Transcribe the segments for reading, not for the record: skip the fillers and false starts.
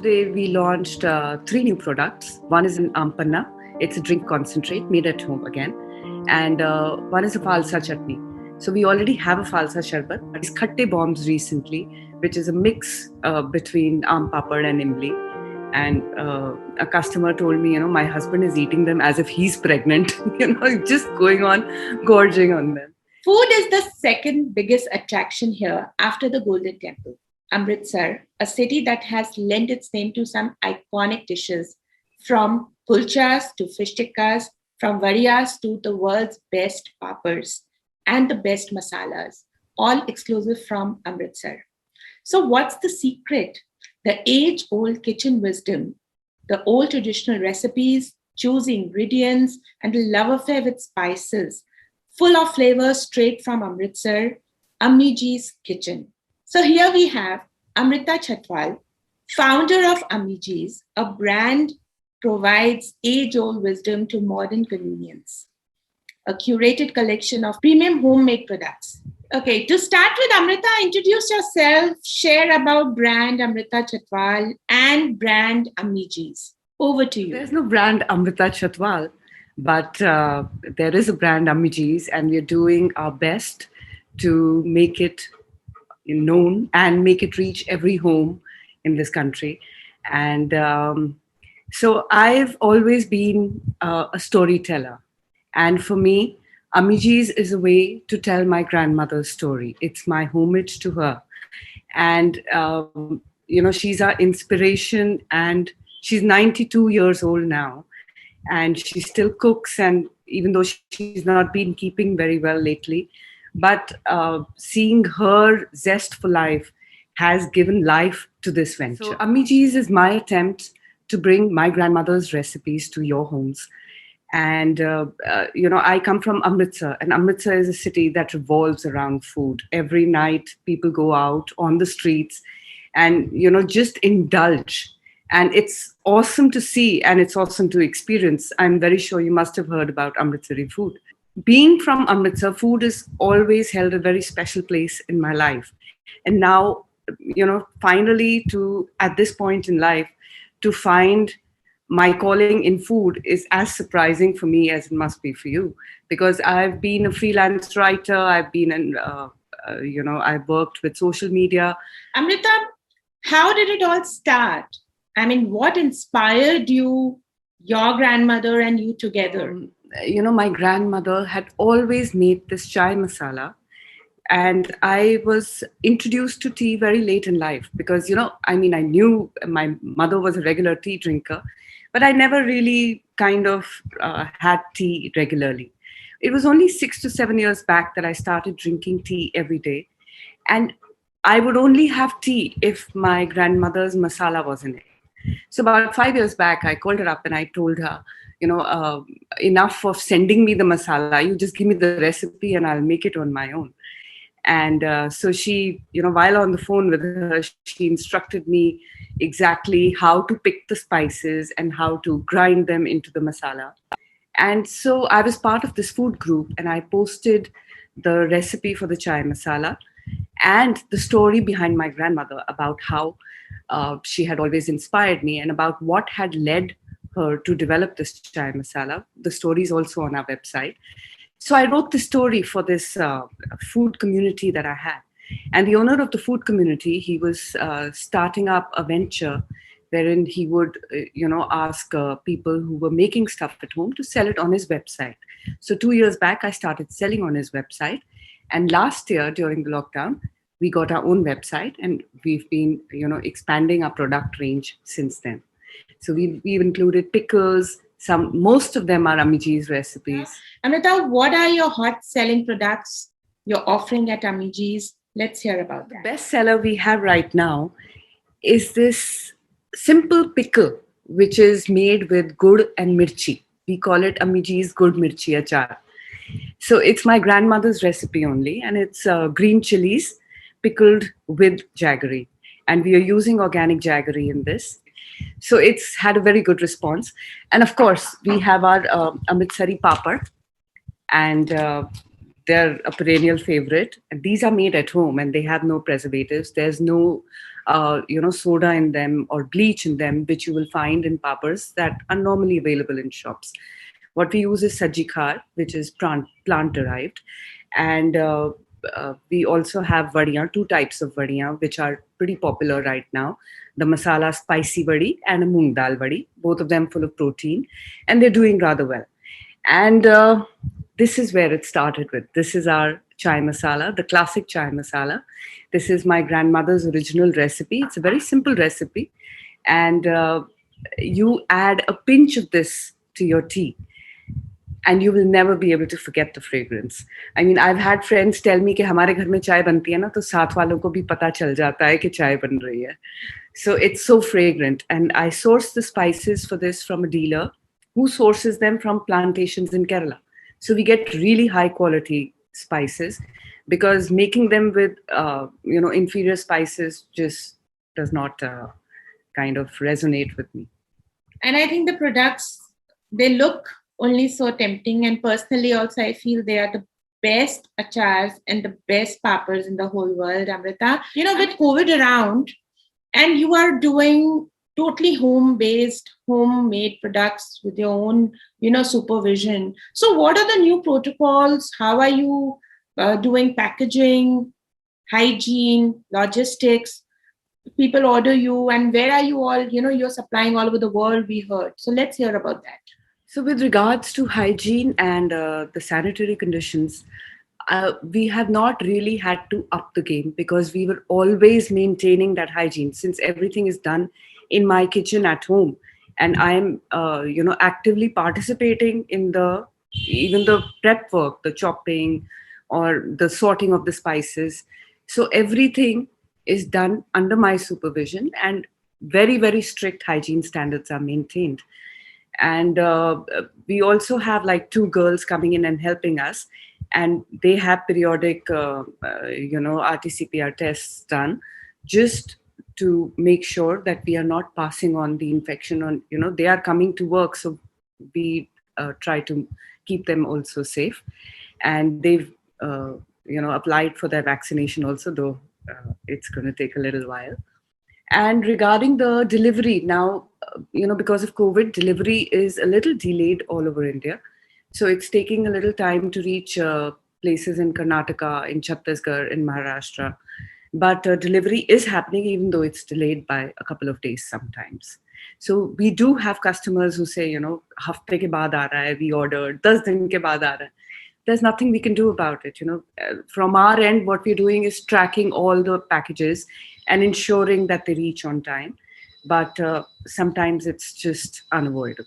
today we launched three new products. One is an ampanna. It's a drink concentrate made at home again. And one is a falsa chutney. So we already have a falsa sharbat. It's khatte bombs recently, which is a mix between papad and imli. And a customer told me, my husband is eating them as if he's pregnant, just going on gorging on them. Food is the second biggest attraction here after the Golden Temple. Amritsar, a city that has lent its name to some iconic dishes, from kulchas to fish tikkas, from wadiyans to the world's best papads and the best masalas, all exclusive from Amritsar. So what's the secret? The age-old kitchen wisdom, the old traditional recipes, choosing ingredients, and the love affair with spices, full of flavors straight from Amritsar, Ammiji'S kitchen. So here we have Amrita Chatwal, founder of Ammiji'S, a brand provides age-old wisdom to modern convenience, a curated collection of premium homemade products. Okay, to start with, Amrita, introduce yourself, share about brand Amrita Chatwal and brand Ammiji'S. Over to you. There's no brand Amrita Chatwal, but there is a brand Ammiji'S, and we're doing our best to make it known and make it reach every home in this country. And so I've always been a storyteller. And for me, Ammiji'S is a way to tell my grandmother's story. It's my homage to her. And, she's our inspiration, and she's 92 years old now. And she still cooks, and even though she's not been keeping very well lately, but seeing her zest for life has given life to this venture. So Ammiji'S is my attempt to bring my grandmother's recipes to your homes. And, I come from Amritsar, and Amritsar is a city that revolves around food. Every night people go out on the streets and, just indulge. And it's awesome to see, and it's awesome to experience. I'm very sure you must have heard about Amritsari food. Being from Amritsar, food has always held a very special place in my life. And now, finally, at this point in life, to find my calling in food is as surprising for me as it must be for you. Because I've been a freelance writer, I've been I've worked with social media. Amrita, how did it all start? I mean, what inspired you, your grandmother and you together? My grandmother had always made this CHAI Masala. And I was introduced to tea very late in life because, I knew my mother was a regular tea drinker, but I never really kind of had tea regularly. It was only 6 to 7 years back that I started drinking tea every day. And I would only have tea if my grandmother's masala was in it. So about 5 years back, I called her up and I told her, enough of sending me the masala. You just give me the recipe and I'll make it on my own. And so she, while on the phone with her, she instructed me exactly how to pick the spices and how to grind them into the masala. And so I was part of this food group, and I posted the recipe for the CHAI Masala and the story behind my grandmother about how she had always inspired me and about what had led her to develop this CHAI Masala. The story is also on our website. So I wrote the story for this food community that I had. And the owner of the food community, he was starting up a venture wherein he would, ask people who were making stuff at home to sell it on his website. So 2 years back, I started selling on his website. And last year, during the lockdown, we got our own website, and we've been, expanding our product range since then. So we've included pickles. Most of them are Ammiji'S recipes. Amrita, what are your hot selling products you're offering at Ammiji'S? Let's hear about that. The best seller we have right now is this simple pickle, which is made with gur and mirchi. We call it Ammiji'S gur mirchi achar. So it's my grandmother's recipe only, and it's green chilies pickled with jaggery. And we are using organic jaggery in this. So it's had a very good response. And of course, we have our Amritsari Papads, and they're a perennial favorite. And these are made at home, and they have no preservatives. There's no soda in them or bleach in them, which you will find in papas that are normally available in shops. What we use is sajikar, which is plant derived, and we also have vadiyan, two types of vadiyan, which are pretty popular right now: the masala spicy vadi and a moong dal vadi, both of them full of protein, and they're doing rather well. And this is where it started with. This is our chai masala, the classic chai masala. This is my grandmother's original recipe. It's a very simple recipe, and you add a pinch of this to your tea, and you will never be able to forget the fragrance. I mean, I've had friends tell me कि हमारे घर में चाय बनती है ना तो साथ वालों को भी पता चल जाता है कि चाय बन रही है. So it's so fragrant, and I source the spices for this from a dealer who sources them from plantations in Kerala. So we get really high quality spices, because making them with inferior spices just does not kind of resonate with me. And I think the products, they look only so tempting. And personally, also, I feel they are the best achars and the best papas in the whole world, Amrita. With COVID around, and you are doing totally home-based, homemade products with your own, supervision. So what are the new protocols? How are you doing packaging, hygiene, logistics? People order you, and where are you all? You're supplying all over the world, we heard. So let's hear about that. So with regards to hygiene and the sanitary conditions, we have not really had to up the game, because we were always maintaining that hygiene, since everything is done in my kitchen at home, and I'm actively participating in even the prep work, the chopping or the sorting of the spices. So everything is done under my supervision, and very, very strict hygiene standards are maintained. And we also have like two girls coming in and helping us, and they have periodic RT-CPR tests done, just to make sure that we are not passing on the infection on, they are coming to work, so we try to keep them also safe. And they've applied for their vaccination also, though it's going to take a little while. And regarding the delivery, now, because of COVID, delivery is a little delayed all over India. So it's taking a little time to reach places in Karnataka, in Chhattisgarh, in Maharashtra. But delivery is happening, even though it's delayed by a couple of days sometimes. So we do have customers who say, hafte ke baad aa raha hai, we ordered, 10 din ke baad aa raha hai. There's nothing we can do about it. From our end, what we're doing is tracking all the packages and ensuring that they reach on time. But sometimes it's just unavoidable.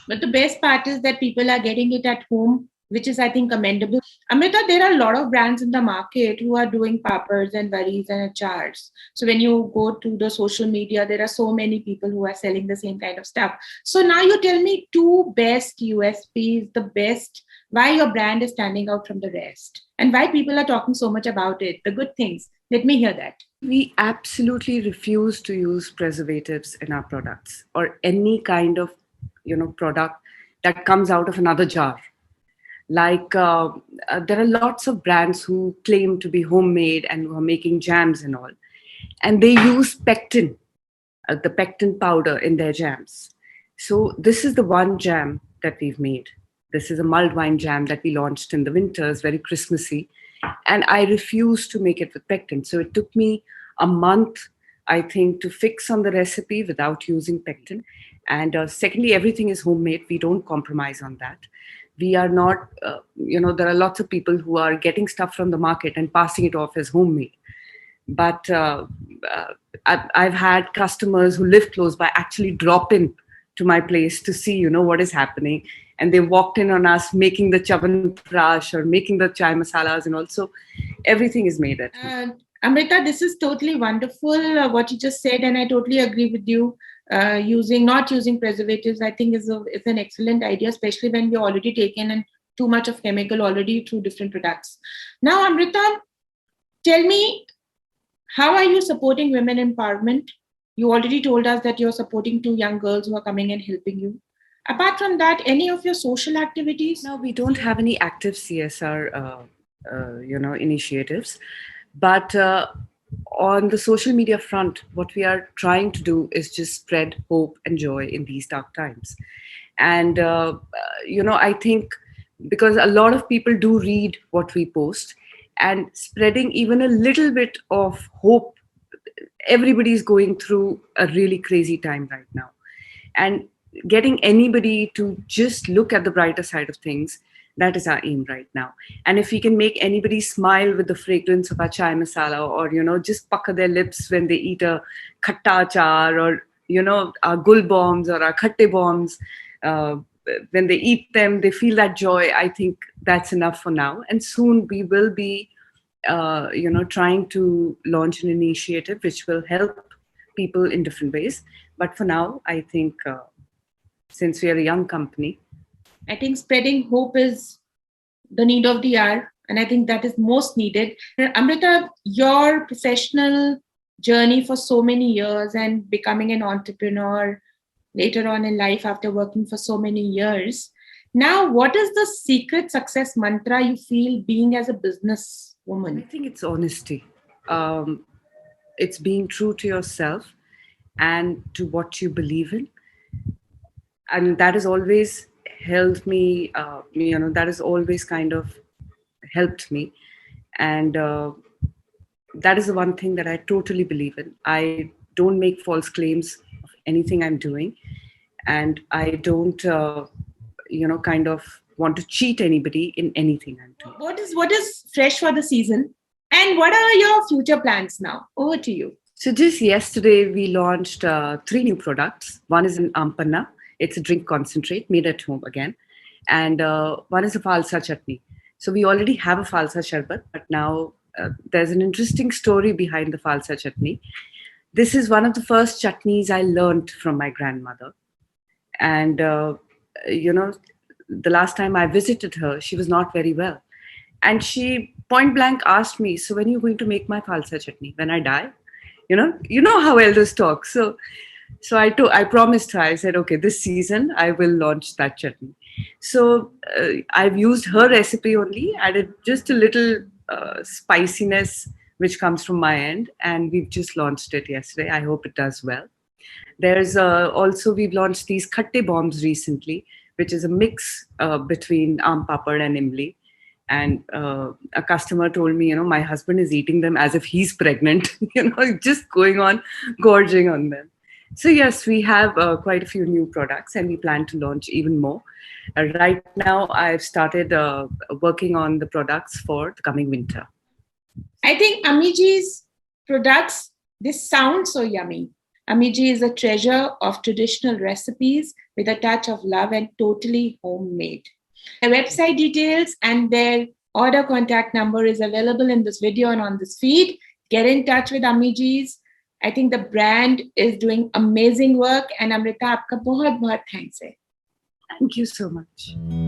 But the best part is that people are getting it at home, which is, I think, commendable. Amrita, there are a lot of brands in the market who are doing papads and varis and achars. So when you go to the social media, there are so many people who are selling the same kind of stuff. So now you tell me two best USPs, the best, why your brand is standing out from the rest, and why people are talking so much about it, the good things. Let me hear that. We absolutely refuse to use preservatives in our products, or any kind of product that comes out of another jar. Like there are lots of brands who claim to be homemade and who are making jams and all, and they use pectin, the pectin powder in their jams. So this is the one jam that we've made. This is a mulled wine jam that we launched in the winters, very Christmassy, and I refused to make it with pectin. So it took me a month, I think, to fix on the recipe without using pectin. And secondly, everything is homemade. We don't compromise on that. We are not, there are lots of people who are getting stuff from the market and passing it off as homemade. But I've had customers who live close by actually drop in to my place to see, what is happening. And they walked in on us making the chavanprash or making the chai masalas, and also everything is made at home. Amrita, this is totally wonderful what you just said, and I totally agree with you. Not using preservatives, I think is an excellent idea, especially when we're already taken in too much of chemical already through different products. Now, Amrita, tell me, how are you supporting women empowerment? You already told us that you're supporting two young girls who are coming and helping you. Apart from that, any of your social activities? No, we don't have any active CSR, initiatives. But on the social media front, what we are trying to do is just spread hope and joy in these dark times. And, I think because a lot of people do read what we post, and spreading even a little bit of hope. Everybody's going through a really crazy time right now. And getting anybody to just look at the brighter side of things, that is our aim right now. And if we can make anybody smile with the fragrance of our chai masala, or just pucker their lips when they eat a khatta achar, or our gul bombs or our khatte bombs, uh, when they eat them they feel that joy, I think that's enough for now. And soon we will be trying to launch an initiative which will help people in different ways. But for now, I think since we are a young company, I think spreading hope is the need of the hour. And I think that is most needed. Amrita, your professional journey for so many years and becoming an entrepreneur later on in life after working for so many years. Now, what is the secret success mantra you feel being as a business I woman? think it's honesty. It's being true to yourself and to what you believe in. And that has always held me, that has always kind of helped me. And that is the one thing that I totally believe in. I don't make false claims of anything I'm doing. And I don't, kind of want to cheat anybody in anything I'm doing. What is fresh for the season? And what are your future plans now? Over to you. So just yesterday, we launched 3 new products. One is an ampanna. It's a drink concentrate made at home again. And one is a falsa chutney. So we already have a falsa sharbat, but now there's an interesting story behind the falsa chutney. This is one of the first chutneys I learned from my grandmother. And, the last time I visited her, she was not very well. And she point blank asked me, "So when are you going to make my falsa chutney? When I die?" You know how elders talk. So I promised her. I said, "Okay, this season I will launch that chutney." So I've used her recipe only, added just a little spiciness which comes from my end, and we've just launched it yesterday. I hope it does well. There's also, we've launched these khatte bombs recently, which is a mix between aam papad and imli. And a customer told me, my husband is eating them as if he's pregnant, just going on gorging on them. So yes, we have quite a few new products, and we plan to launch even more. Right now, I've started working on the products for the coming winter. I think Ammiji'S products, this sounds so yummy. Ammiji is a treasure of traditional recipes with a touch of love and totally homemade. Their website details and their order contact number is available in this video and on this feed. Get in touch with Ammiji'S. I think the brand is doing amazing work. And Amrita, आपका बहुत बहुत thanks है. Thank you so much.